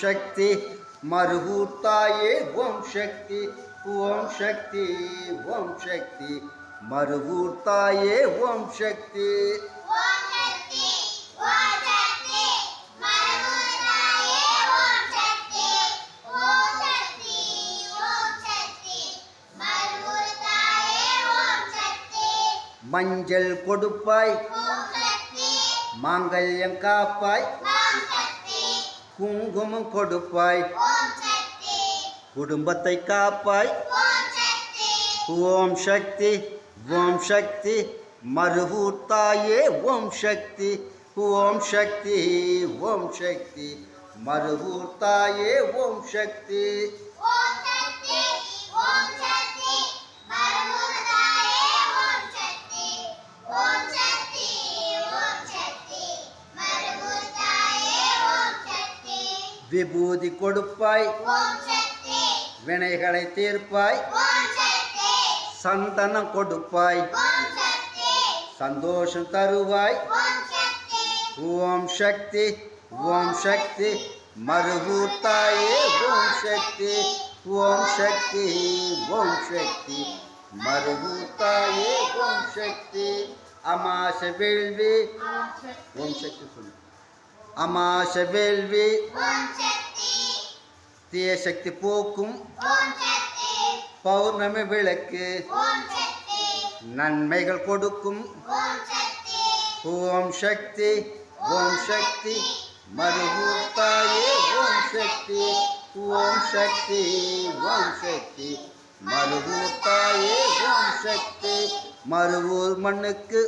शक्ति मरुभूताये ओम शक्ति ओम शक्ति ओम शक्ति मरुभूताये ओम शक्ति मंजल कोडुपाय मांगल्यम कापाय कुंकुमम कोडुपाय कुडुंबत्तै कापाय ओम शक्ति मरुभूताये ओम शक्ति मरुभूताये ओम शक्ति विभूति कोडुपाय विनयगळै तीर्पाय संतनं कोडुपाय संतोषं तरुवाय ओम शक्ति मरुभूताये ओम शक्ति मरुभूताये ओम शक्ति अमाश वेल्वी ओम शक्ति सुन अमाश वेल्वी தீய சக்தி போக்கும் பௌர்ணமி விளக்கு நன்மைகள் கொடுக்கும் ஓம் சக்தி மருபூத்தாயே ஓம் சக்தி மருபூத்தாயே ஓம் சக்தி மருவூர் மண்ணுக்கு